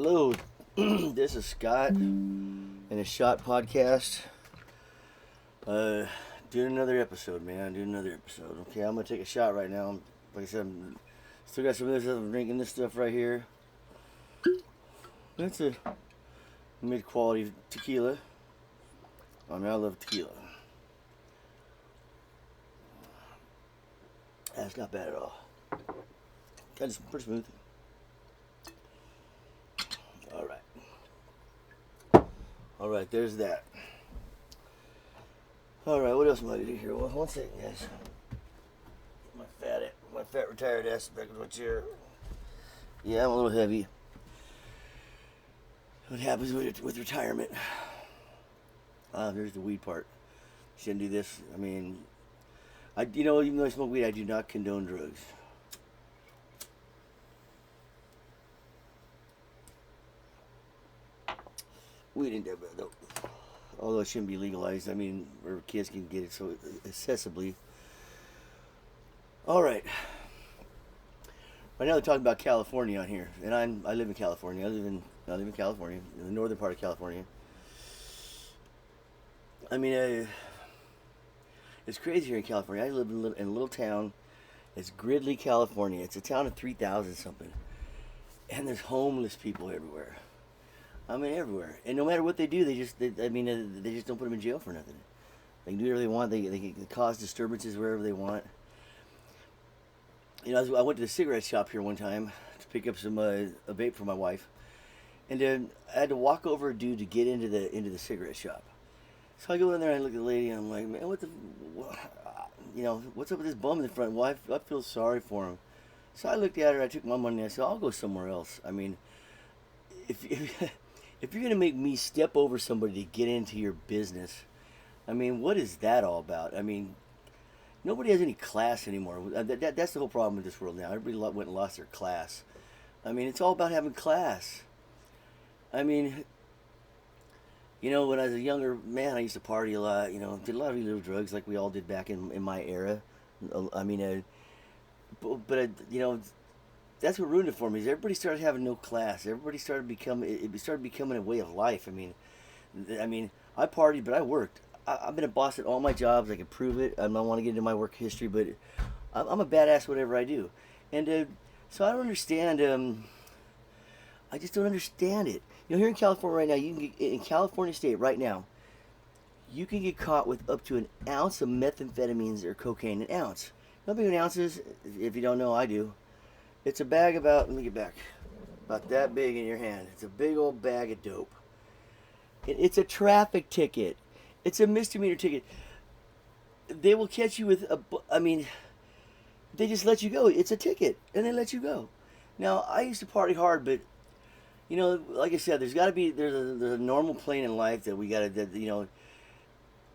Hello, this is Scott and a Shot Podcast. Doing another episode, man. Doing another episode. Okay, I'm gonna take a shot right now. Like I said, I'm still got some of this stuff. I'm drinking this stuff right here. It's a mid-quality tequila. I mean, I love tequila. That's not bad at all. Kind of pretty smooth. All right, there's that. All right, what else am I doing here? Well, one second, guys. My fat retired ass back in my chair. Yeah, I'm a little heavy. What happens with retirement? There's the weed part. Shouldn't do this. I mean, even though I smoke weed, I do not condone drugs. Weed ain't that bad though. Although it shouldn't be legalized. I mean, where kids can get it so accessibly. All right. Right now they're talking about California on here, and I live in California. I live in California, in the northern part of California. I mean, it's crazy here in California. I live in a little town. It's Gridley, California. It's a town of 3,000 something, and there's homeless people everywhere. I mean, everywhere. And no matter what they do, they just don't put them in jail for nothing. They can do whatever they want. They can cause disturbances wherever they want. You know, I went to the cigarette shop here one time to pick up some a vape for my wife, and then I had to walk over a dude to get into the cigarette shop. So I go in there and I look at the lady and I'm like, man, what's up with this bum in the front? Well, I feel sorry for him. So I looked at her. I took my money and I said, I'll go somewhere else. I mean, if if you're gonna make me step over somebody to get into your business, I mean, what is that all about? I mean, nobody has any class anymore. That's the whole problem with this world now. Everybody went and lost their class. I mean, it's all about having class. I mean, when I was a younger man, I used to party a lot. Did a lot of illegal drugs like we all did back in my era. I mean, that's what ruined it for me. Is everybody started having no class. Everybody started becoming a way of life. I mean, I partied, but I worked. I've been a boss at all my jobs. I can prove it. I don't want to get into my work history, but I'm a badass whatever I do. And so I don't understand. I just don't understand it. Here in California right now, in California State right now, you can get caught with up to an ounce of methamphetamines or cocaine. An ounce. How big an ounce is? If you don't know, I do. It's a bag about, let me get back, about that big in your hand. It's a big old bag of dope. It's a traffic ticket. It's a misdemeanor ticket. They will catch you with they just let you go. It's a ticket, and they let you go. Now, I used to party hard, but, like I said, there's a normal plane in life that we got to,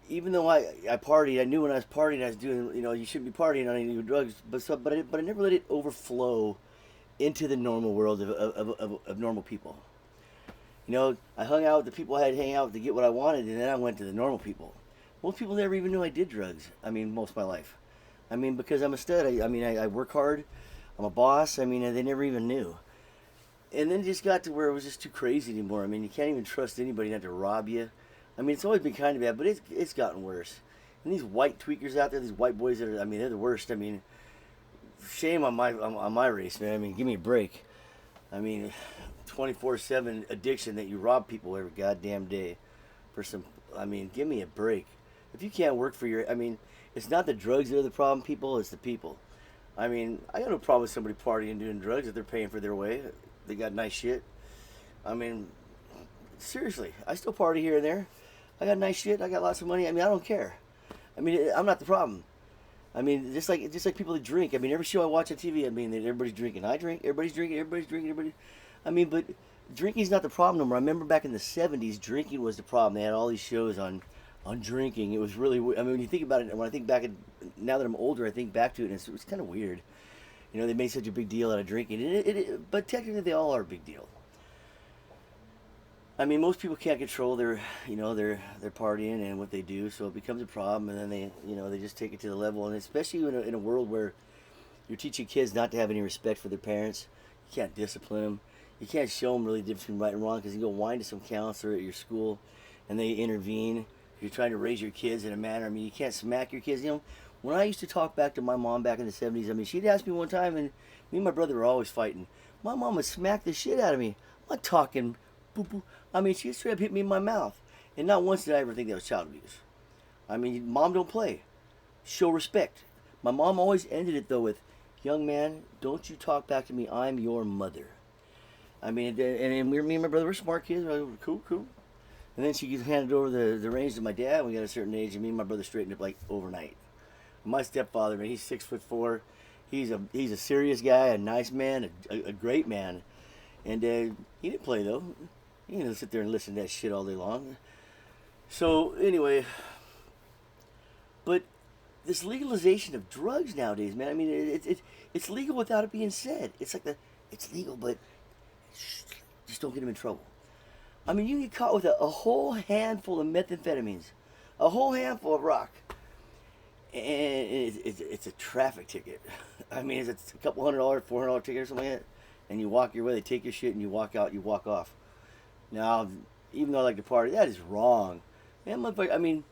even though I partied, I knew when I was partying I was doing, you shouldn't be partying on any drugs, but I never let it overflow into the normal world of normal people. I hung out with the people I had to hang out with to get what I wanted, and then I went to the normal people. Most people never even knew I did drugs. I mean, most of my life. I mean, because I'm a stud. I work hard. I'm a boss. I mean, they never even knew. And then it just got to where it was just too crazy anymore. I mean, you can't even trust anybody not to rob you. I mean, it's always been kind of bad, but it's gotten worse. And these white tweakers out there, these white boys that are, they're the worst. I mean, shame on my race, man. I mean, give me a break. I mean, 24/7 addiction that you rob people every goddamn day for some. I mean, give me a break. If you can't work for it's not the drugs that are the problem, people. It's the people. I mean, I got no problem with somebody partying and doing drugs if they're paying for their way. They got nice shit. I mean, seriously, I still party here and there. I got nice shit. I got lots of money. I mean, I don't care. I mean, I'm not the problem. I mean, just like people that drink. I mean, every show I watch on TV, everybody's drinking. I drink. Everybody's drinking. Everybody's drinking. Everybody. I mean, but drinking's not the problem no more. I remember back in the '70s, drinking was the problem. They had all these shows on drinking. It was really. I mean, when you think about it, when I think back, now that I'm older, I think back to it, and it's kind of weird. They made such a big deal out of drinking, but technically they all are a big deal. I mean, most people can't control their partying and what they do, so it becomes a problem, and then they just take it to the level, and especially in a world where you're teaching kids not to have any respect for their parents, you can't discipline them, you can't show them really the difference between right and wrong because you go whine to some counselor at your school, and they intervene. You're trying to raise your kids in a manner. I mean, you can't smack your kids. You know, when I used to talk back to my mom back in the '70s, I mean, she'd ask me one time, and me and my brother were always fighting. My mom would smack the shit out of me. I'm not talking, boo boo. I mean, she straight up hit me in my mouth, and not once did I ever think that was child abuse. I mean, mom don't play. Show respect. My mom always ended it though with, "Young man, don't you talk back to me. I'm your mother." I mean, and me and my brother were smart kids. We're like, cool, cool. And then she handed over the reins to my dad when we got a certain age, and me and my brother straightened up like overnight. My stepfather, man, he's 6'4". He's a serious guy, a nice man, a great man, and he didn't play though. He didn't sit there and listen to that shit all day long. So anyway, but this legalization of drugs nowadays, man. I mean, it's legal without it being said. It's like it's legal, but just don't get them in trouble. I mean, you get caught with a whole handful of methamphetamines, a whole handful of rock, and it's a traffic ticket. I mean, it's a couple $100, $400 ticket or something like that, and you walk your way. They take your shit and you walk out. You walk off. Now, even though I like to party, that is wrong. Man, motherfucker. I mean,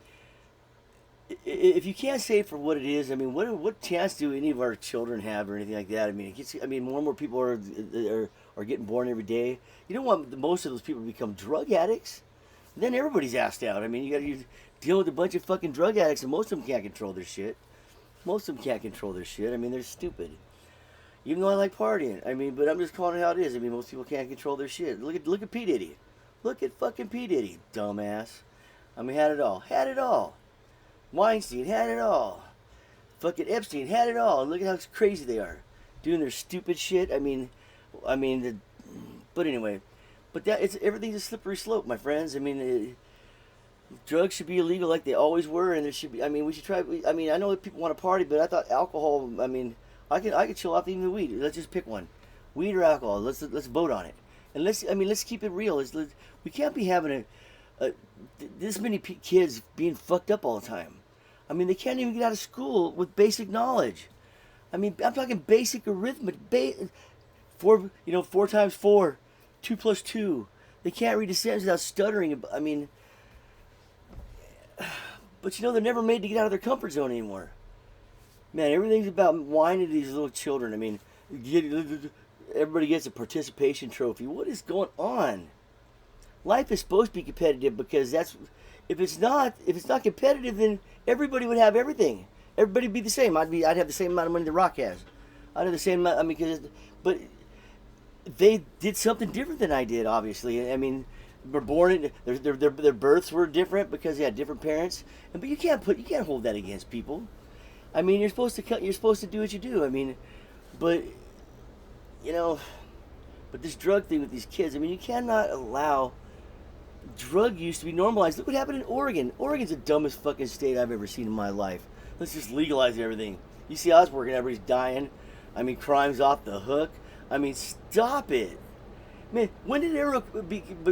if you can't say it for what it is, I mean, what chance do any of our children have or anything like that? I mean, more and more people are getting born every day. You don't want most of those people to become drug addicts. Then everybody's assed out. I mean, you're dealing with a bunch of fucking drug addicts, and most of them can't control their shit. Most of them can't control their shit. I mean, they're stupid. Even though I like partying, I mean, but I'm just calling it how it is. I mean, most people can't control their shit. Look at P Diddy. Look at fucking P Diddy, dumbass. I mean, had it all. Had it all. Weinstein had it all. Fucking Epstein had it all. Look at how crazy they are, doing their stupid shit. I mean, but anyway, but everything's a slippery slope, my friends. I mean, drugs should be illegal like they always were, and there should be. I mean, we should try. I mean, I know that people want to party, but I thought alcohol. I mean, I could chill off even the weed. Let's just pick one, weed or alcohol. Let's vote on it, and let's keep it real. We can't be having this many kids being fucked up all the time. I mean, they can't even get out of school with basic knowledge. I mean, I'm talking basic arithmetic. 4 times 4, 2 plus 2. They can't read a sentence without stuttering. I mean, but they're never made to get out of their comfort zone anymore. Man, everything's about whining to these little children. I mean, everybody gets a participation trophy. What is going on? Life is supposed to be competitive because if it's not competitive, then everybody would have everything. Everybody would be the same. I'd have the same amount of money The Rock has. I'd have the same amount. I mean, but they did something different than I did. Obviously, I mean, were born their births were different because they had different parents. But you can't hold that against people. I mean, you're supposed to do what you do. I mean, but but this drug thing with these kids. I mean, you cannot allow drug use to be normalized. Look what happened in Oregon. Oregon's the dumbest fucking state I've ever seen in my life. Let's just legalize everything. You see how it's working? Everybody's dying. I mean, crime's off the hook. I mean, stop it. Man, when did it ever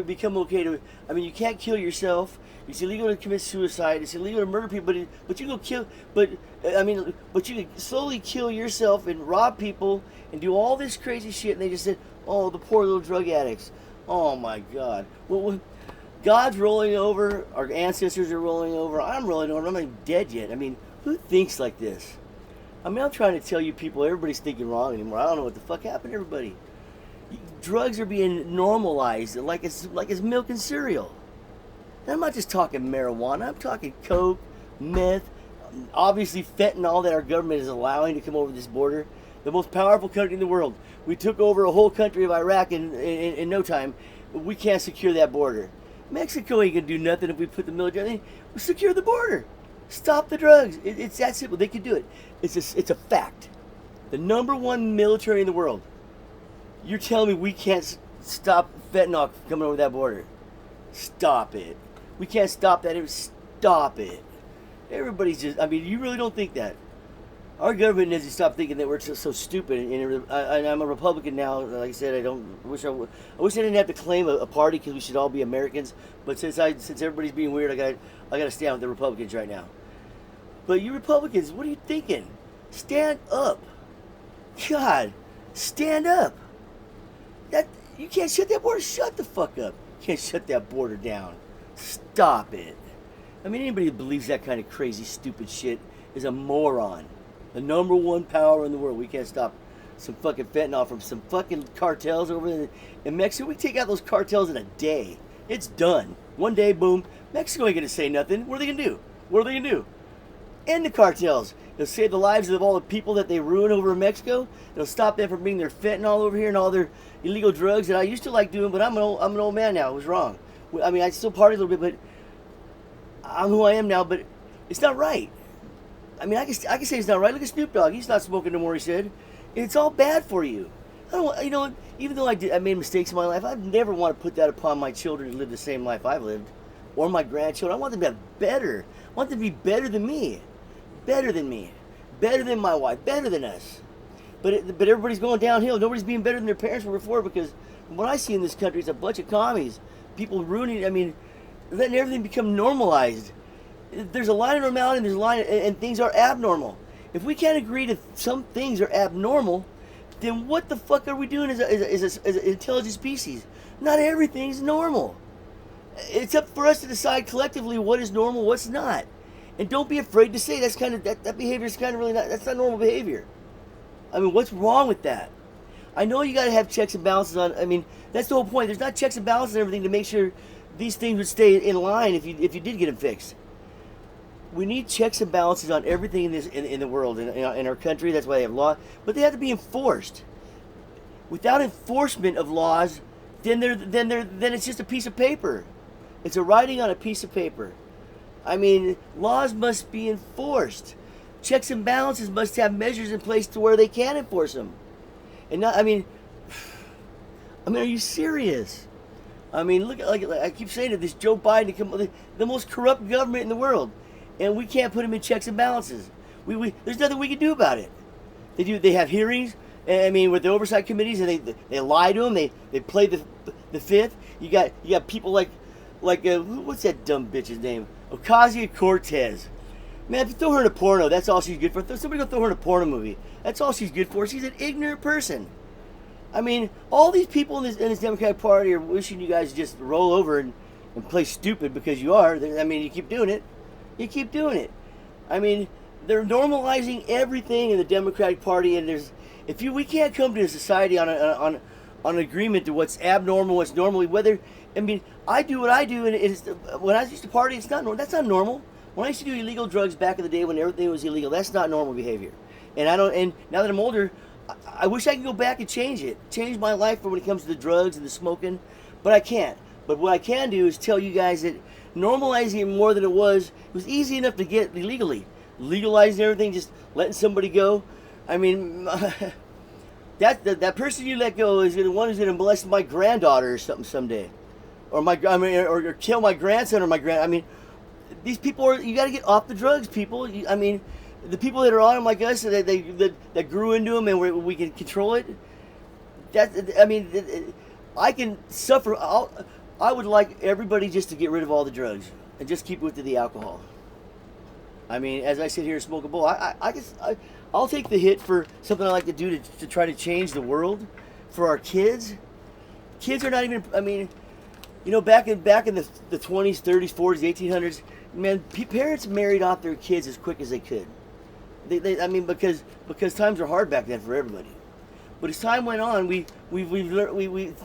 become okay to... I mean, you can't kill yourself. It's illegal to commit suicide. It's illegal to murder people. But you go kill... But you can slowly kill yourself and rob people and do all this crazy shit. And they just said, oh, the poor little drug addicts. Oh, my God. Well, God's rolling over. Our ancestors are rolling over. I'm rolling over. I'm not even dead yet. I mean, who thinks like this? I mean, I'm trying to tell you people, everybody's thinking wrong anymore. I don't know what the fuck happened to everybody. Drugs are being normalized like it's milk and cereal. And I'm not just talking marijuana. I'm talking coke, meth, obviously fentanyl that our government is allowing to come over this border. The most powerful country in the world. We took over a whole country of Iraq in no time. We can't secure that border. Mexico ain't gonna do nothing if we put the military. We secure the border. Stop the drugs. It's that simple. They can do it. It's a fact. The #1 military in the world. You're telling me we can't stop fentanyl coming over that border? Stop it. We can't stop that. Stop it. Everybody's just... I mean, you really don't think that. Our government needs to stop thinking that we're so stupid. And I'm a Republican now. Like I said, I wish I didn't have to claim a party because we should all be Americans. But since everybody's being weird, I got to stand with the Republicans right now. But you Republicans, what are you thinking? Stand up. God, stand up. You can't shut that border. Shut the fuck up. You can't shut that border down. Stop it. I mean, anybody who believes that kind of crazy, stupid shit is a moron. The number one power in the world. We can't stop some fucking fentanyl from some fucking cartels over in Mexico. We take out those cartels in a day. It's done. One day, boom. Mexico ain't gonna say nothing. What are they gonna do? What are they gonna do? End the cartels. It'll save the lives of all the people that they ruin over in Mexico. It'll stop them from bringing their fentanyl over here and all their illegal drugs that I used to like doing, but I'm an old man now. It was wrong. I mean, I still party a little bit, but I'm who I am now. But it's not right. I mean, I can say it's not right. Look at Snoop Dogg. He's not smoking no more. He said, it's all bad for you. I don't. You know, even though I made mistakes in my life, I'd never want to put that upon my children to live the same life I've lived, or my grandchildren. I want them to have better. I want them to be better than me. Better than me, better than my wife, better than us. But everybody's going downhill. Nobody's being better than their parents were before, because what I see in this country is a bunch of commies. People ruining, I mean, letting everything become normalized. There's a line of normality and there's a line, and things are abnormal. If we can't agree to some things are abnormal, then what the fuck are we doing as an intelligent species? Not everything's normal. It's up for us to decide collectively what is normal, what's not. And don't be afraid to say that behavior is kind of really not, that's not normal behavior. I mean, what's wrong with that? I know you got to have checks and balances on, I mean, that's the whole point. There's not checks and balances and everything to make sure these things would stay in line if you did get them fixed. We need checks and balances on everything in the world, in our country. That's why they have law, but they have to be enforced. Without enforcement of laws, then it's just a piece of paper. It's a writing on a piece of paper. I mean, laws must be enforced. Checks and balances must have measures in place to where they can enforce them. And not, I mean, are you serious? I mean, look, like I keep saying it, this Joe Biden, the most corrupt government in the world, and we can't put him in checks and balances. There's nothing we can do about it. They have hearings, I mean, with the oversight committees, and they lie to them. They play the fifth. You got people like what's that dumb bitch's name? Ocasio-Cortez. Man, if you throw her in a porno, that's all she's good for. Somebody go throw her in a porno movie. That's all she's good for. She's an ignorant person. I mean, all these people in this Democratic Party are wishing you guys just roll over and play stupid, because you are. I mean, you keep doing it. You keep doing it. I mean, they're normalizing everything in the Democratic Party, and we can't come to a society on an agreement to what's abnormal, what's normally, whether, I mean, I do what I do, and when I used to party, it's not normal. That's not normal. When I used to do illegal drugs back in the day when everything was illegal, that's not normal behavior. And now that I'm older, I wish I could go back and change my life for when it comes to the drugs and the smoking, but I can't. But what I can do is tell you guys that normalizing it more than it was easy enough to get illegally. Legalizing everything, just letting somebody go. I mean, that person you let go is the one who's going to molest my granddaughter or something someday, or kill my grandson or my grand. I mean, these people you got to get off the drugs, people. I mean, the people that are on them like us, that grew into them, and we can control it. I can suffer. I would like everybody just to get rid of all the drugs and just keep it to the alcohol. I mean, as I sit here and smoke a bowl, I'll take the hit for something I like to do to try to change the world for our kids. Kids are not even, I mean, you know, back in the 20s, 30s, 40s, 1800s, man, parents married off their kids as quick as they could. I mean, because times were hard back then for everybody. But as time went on,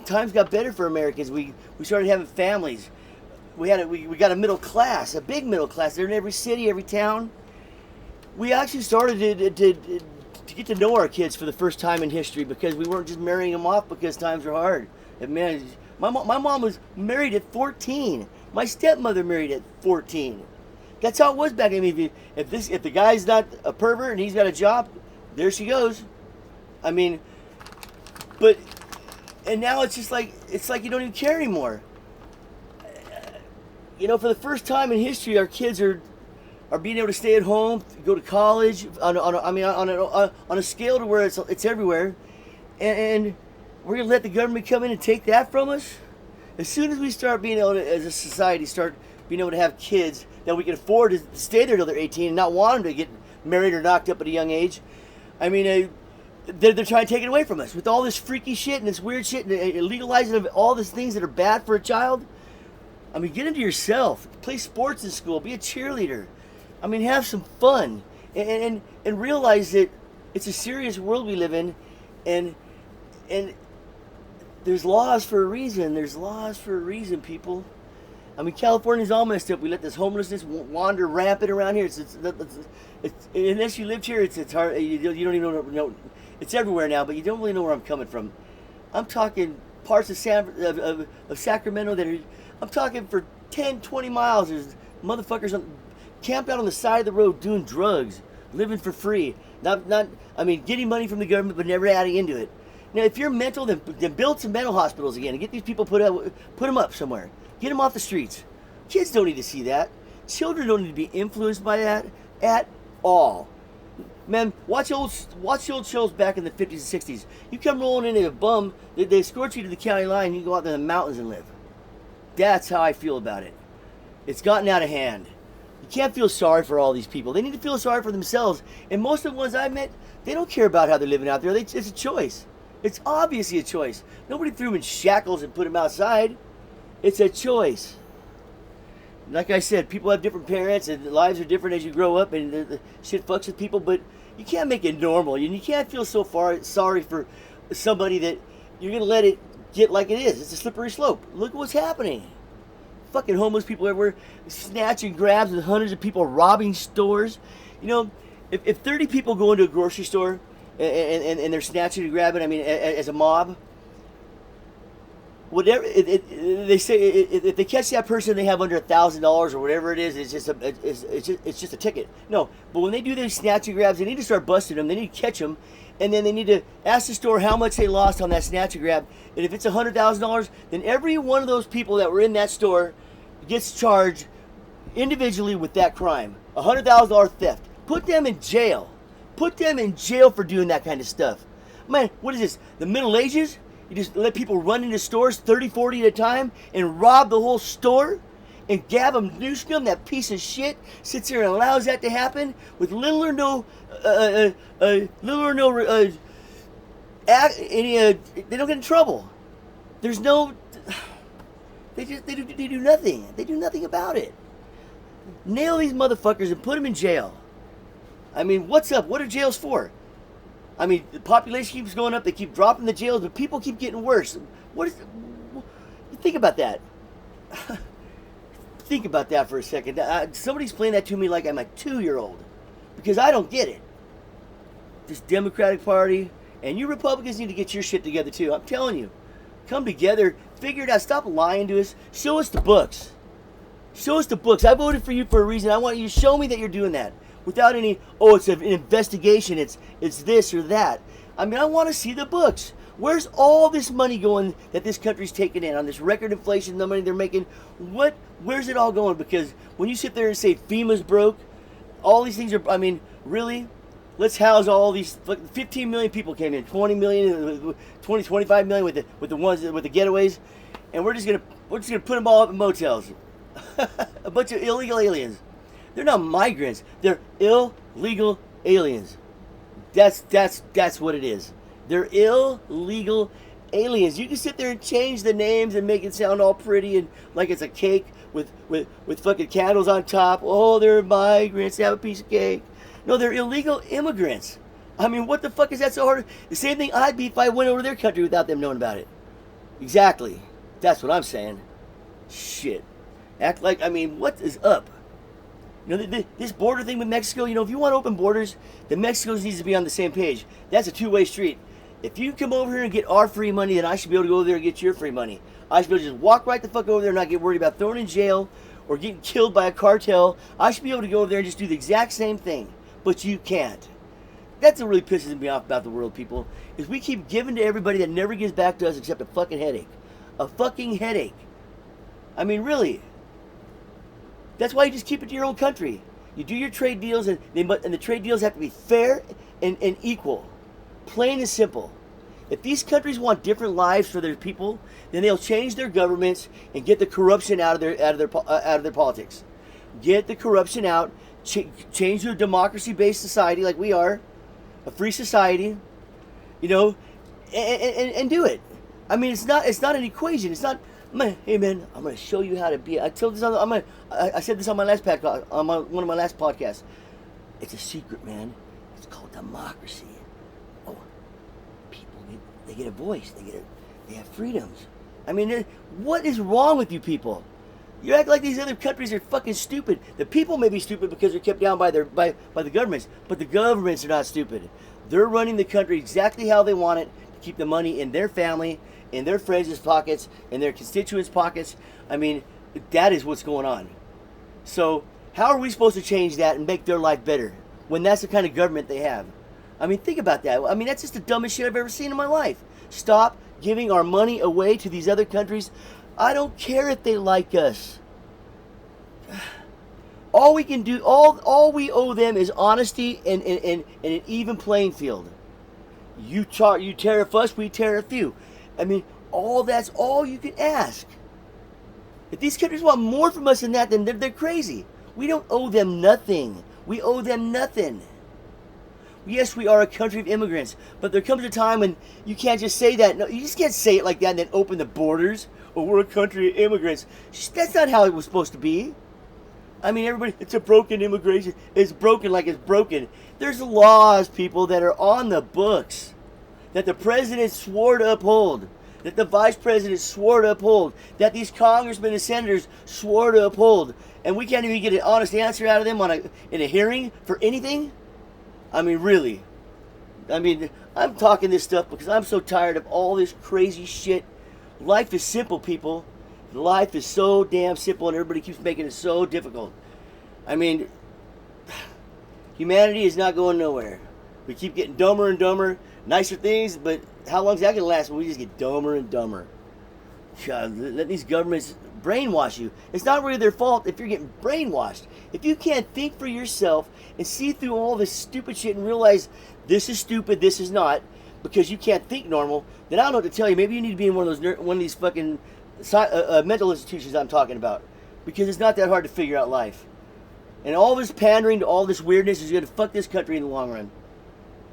times got better for Americans. We started having families. We got a middle class, a big middle class. They're in every city, every town. We actually started to get to know our kids for the first time in history, because we weren't just marrying them off because times were hard. And man, my mom was married at 14. My stepmother married at 14. That's how it was back then. I mean, if the guy's not a pervert and he's got a job, there she goes. I mean, and now it's just like you don't even care anymore. You know, for the first time in history, our kids are being able to stay at home, go to college on a scale to where it's everywhere, and we're gonna let the government come in and take that from us. As soon as we start being able to, as a society, start being able to have kids that we can afford to stay there till they're 18 and not want them to get married or knocked up at a young age, I mean, they're trying to take it away from us with all this freaky shit and this weird shit and legalizing of all these things that are bad for a child. I mean, get into yourself. Play sports in school. Be a cheerleader. I mean, have some fun and realize that it's a serious world we live in, and there's laws for a reason. There's laws for a reason, people. I mean, California's all messed up. We let this homelessness wander rampant around here. It's unless you lived here, it's hard. You don't even know. It's everywhere now, but you don't really know where I'm coming from. I'm talking parts of Sacramento that are. I'm talking for 10, 20 miles. There's motherfuckers camped out on the side of the road doing drugs, living for free. I mean, getting money from the government, but never adding into it. Now, if you're mental, then build some mental hospitals again and get these people put them up somewhere. Get them off the streets. Kids don't need to see that. Children don't need to be influenced by that at all. Man, watch old shows back in the 50s and 60s. You come rolling into a bum, they escort you to the county line, and you go out there in the mountains and live. That's how I feel about it. It's gotten out of hand. You can't feel sorry for all these people. They need to feel sorry for themselves. And most of the ones I met, they don't care about how they're living out there. It's a choice. It's obviously a choice. Nobody threw them in shackles and put them outside. It's a choice. Like I said, people have different parents and lives are different as you grow up, and the shit fucks with people, but you can't make it normal. And you can't feel so sorry for somebody that you're going to let it get like it is. It's a slippery slope. Look at what's happening. Fucking homeless people everywhere, snatching grabs with hundreds of people robbing stores. You know, if 30 people go into a grocery store and they're snatching and grabbing, I mean, as a mob, whatever they say, if they catch that person, they have under $1,000 or whatever it is. It's just a ticket. No, but when they do these snatch and grabs, they need to start busting them. They need to catch them, and then they need to ask the store how much they lost on that snatch and grab. And if it's $100,000, then every one of those people that were in that store gets charged individually with that crime. $100,000 theft. Put them in jail. Put them in jail for doing that kind of stuff. Man, what is this? The Middle Ages? You just let people run into stores 30, 40 at a time and rob the whole store? And Gavin Newsom, that piece of shit, sits there and allows that to happen with little or no, they don't get in trouble. There's no, they do nothing. They do nothing about it. Nail these motherfuckers and put them in jail. I mean, what's up? What are jails for? I mean, the population keeps going up. They keep dropping the jails, but people keep getting worse. Think about that. Think about that for a second. Somebody's playing that to me like I'm a 2-year-old, because I don't get it. This Democratic Party and you Republicans need to get your shit together too. I'm telling you, come together, figure it out. Stop lying to us. Show us the books. Show us the books. I voted for you for a reason. I want you to show me that you're doing that. Without any, it's an investigation, it's this or that. I mean, I want to see the books. Where's all this money going that this country's taking in on this record inflation, the money they're making? Where's it all going? Because when you sit there and say FEMA's broke, all these things are, I mean, really? Let's house all these, 15 million people came in, 20 million, 20, 25 million with the ones, with the getaways, and we're just gonna put them all up in motels. A bunch of illegal aliens. They're not migrants. They're illegal aliens. That's what it is. They're illegal aliens. You can sit there and change the names and make it sound all pretty and like it's a cake with fucking candles on top. Oh, they're migrants. They have a piece of cake. No, they're illegal immigrants. I mean, what the fuck is that so hard? The same thing I'd be if I went over to their country without them knowing about it. Exactly. That's what I'm saying. Shit. Act like, I mean, what is up? You know, this border thing with Mexico, you know, if you want open borders, then Mexico needs to be on the same page. That's a two-way street. If you come over here and get our free money, then I should be able to go over there and get your free money. I should be able to just walk right the fuck over there and not get worried about thrown in jail or getting killed by a cartel. I should be able to go over there and just do the exact same thing. But you can't. That's what really pisses me off about the world, people, is we keep giving to everybody that never gives back to us except a fucking headache. A fucking headache. I mean, really. That's why you just keep it to your own country. You do your trade deals, and the trade deals have to be fair and equal. Plain and simple. If these countries want different lives for their people, then they'll change their governments and get the corruption out of their politics. Get the corruption out. Change to a democracy-based society like we are, a free society, you know, and do it. I mean, it's not an equation. It's not. Hey man, I'm gonna show you how to be. I told this on. I said this on my last podcast, on one of my last podcasts. It's a secret, man. It's called democracy. Oh, people they get a voice. They have freedoms. I mean, what is wrong with you people? You act like these other countries are fucking stupid. The people may be stupid because they're kept down by the governments, but the governments are not stupid. They're running the country exactly how they want it to keep the money in their family, in their friends' pockets, in their constituents' pockets. I mean, that is what's going on. So, how are we supposed to change that and make their life better when that's the kind of government they have? I mean, think about that. I mean, that's just the dumbest shit I've ever seen in my life. Stop giving our money away to these other countries. I don't care if they like us. All we can do, all we owe them is honesty and an even playing field. You tariff us, we tariff you. I mean, that's all you can ask. If these countries want more from us than that, then they're crazy. We don't owe them nothing. We owe them nothing. Yes, we are a country of immigrants, but there comes a time when you can't just say that. No, you just can't say it like that and then open the borders. Oh, we're a country of immigrants. That's not how it was supposed to be. I mean, everybody, it's a broken immigration. It's broken like it's broken. There's laws, people, that are on the books that the president swore to uphold, that the vice president swore to uphold, that these congressmen and senators swore to uphold, and we can't even get an honest answer out of them in a hearing for anything? I mean, really. I mean, I'm talking this stuff because I'm so tired of all this crazy shit. Life is simple, people. Life is so damn simple, and everybody keeps making it so difficult. I mean, humanity is not going nowhere. We keep getting dumber and dumber, nicer things, but how long is that going to last when we just get dumber and dumber? God, let these governments brainwash you. It's not really their fault if you're getting brainwashed. If you can't think for yourself and see through all this stupid shit and realize this is stupid, this is not, because you can't think normal, then I don't know what to tell you. Maybe you need to be in one of these fucking mental institutions I'm talking about, because it's not that hard to figure out life. And all this pandering to all this weirdness is going to fuck this country in the long run.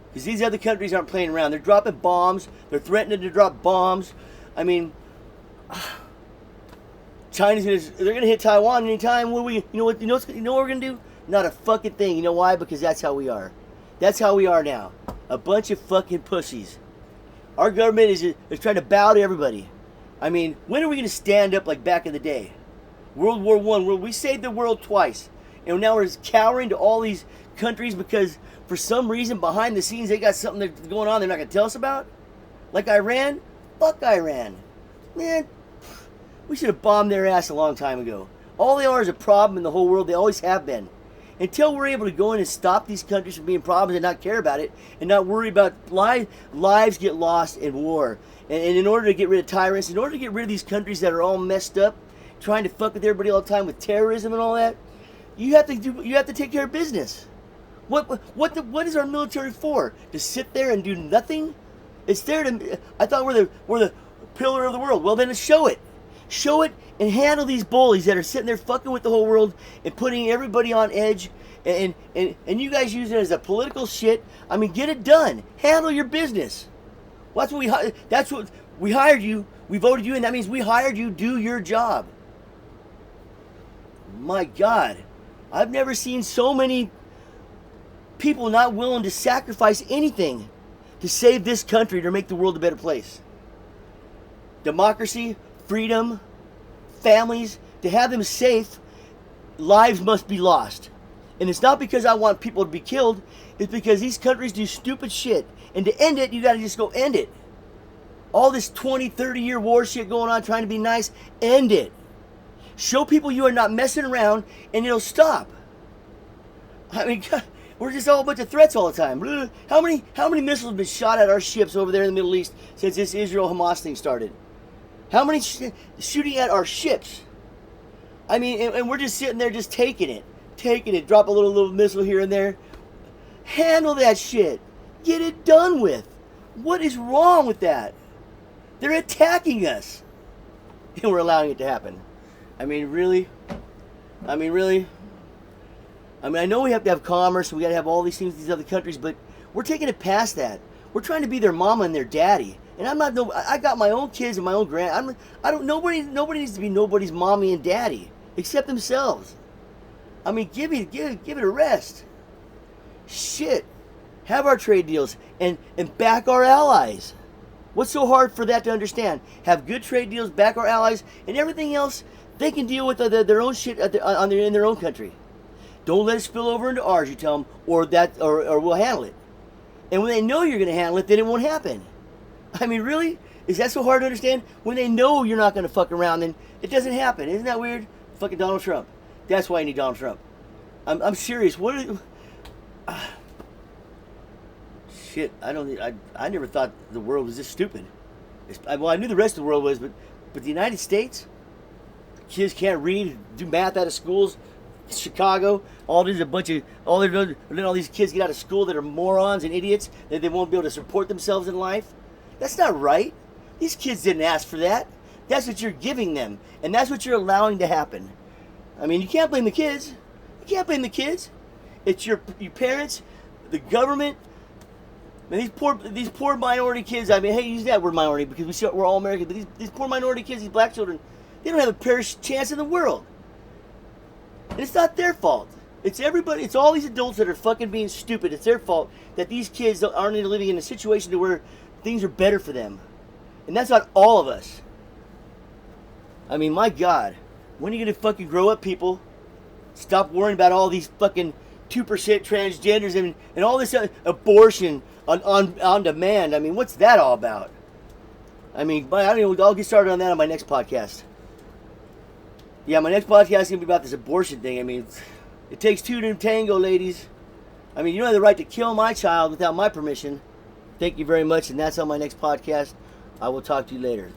Because these other countries aren't playing around. They're dropping bombs. They're threatening to drop bombs. I mean, they're gonna hit Taiwan anytime. You know what we're gonna do? Not a fucking thing. You know why? Because that's how we are. That's how we are now. A bunch of fucking pussies. Our government is trying to bow to everybody. I mean, when are we gonna stand up like back in the day? World War I, we saved the world twice, and now we're just cowering to all these countries because for some reason behind the scenes they got something that's going on they're not gonna tell us about. Like Iran. Fuck Iran, man. We should have bombed their ass a long time ago. All they are is a problem in the whole world. They always have been. Until we're able to go in and stop these countries from being problems and not care about it and not worry about lives get lost in war. And in order to get rid of tyrants, in order to get rid of these countries that are all messed up, trying to fuck with everybody all the time with terrorism and all that, you have to take care of business. What is our military for? To sit there and do nothing? It's there to. I thought we're the pillar of the world. Well, then show it. Show it and handle these bullies that are sitting there fucking with the whole world and putting everybody on edge, and you guys use it as a political shit. I mean, get it done. Handle your business. That's what we hired you. We voted you in. That means we hired you. Do your job. My God, I've never seen so many people not willing to sacrifice anything to save this country, to make the world a better place. Democracy, freedom, families, to have them safe, lives must be lost. And it's not because I want people to be killed, it's because these countries do stupid shit. And to end it, you gotta just go end it. All this 20, 30-year war shit going on, trying to be nice, end it. Show people you are not messing around, and it'll stop. I mean, God, we're just all a bunch of threats all the time. How many missiles have been shot at our ships over there in the Middle East since this Israel-Hamas thing started? How many shooting at our ships? I mean, and we're just sitting there just taking it, drop a little missile here and there. Handle that shit. Get it done with. What is wrong with that? They're attacking us, and we're allowing it to happen. I mean, really? I mean, I know we have to have commerce, we got to have all these things with these other countries, but we're taking it past that. We're trying to be their mama and their daddy. And I'm not no. I got my own kids and my own grand. I don't. Nobody needs to be nobody's mommy and daddy except themselves. I mean, give it a rest. Shit. Have our trade deals and back our allies. What's so hard for that to understand? Have good trade deals, back our allies, and everything else they can deal with their own shit in their own country. Don't let it spill over into ours, you tell them, or we'll handle it. And when they know you're going to handle it, then it won't happen. I mean, really? Is that so hard to understand? When they know you're not going to fuck around, then it doesn't happen. Isn't that weird? Fucking Donald Trump. That's why I need Donald Trump. I'm serious. Shit, I never thought the world was this stupid. Well, I knew the rest of the world was, but the United States, kids can't read, do math out of schools. Chicago, all these kids get out of school that are morons and idiots, that they won't be able to support themselves in life. That's not right. These kids didn't ask for that. That's what you're giving them, and that's what you're allowing to happen. I mean, you can't blame the kids. You can't blame the kids. It's your parents, the government. And these poor minority kids. I mean, hey, use that word minority because we're all American. But these poor minority kids, these black children, they don't have a chance in the world. And it's not their fault. It's everybody. It's all these adults that are fucking being stupid. It's their fault that these kids aren't living in a situation to where things are better for them. And that's not all of us. I mean, my God, when are you gonna fucking grow up, people? Stop worrying about all these fucking 2% transgenders and all this abortion on demand. I mean, what's that all about? I mean, I don't know. I'll get started on that on my next podcast. Yeah, my next podcast is going to be about this abortion thing. I mean, it takes two to tango, ladies. I mean, you don't have the right to kill my child without my permission. Thank you very much, and that's on my next podcast. I will talk to you later.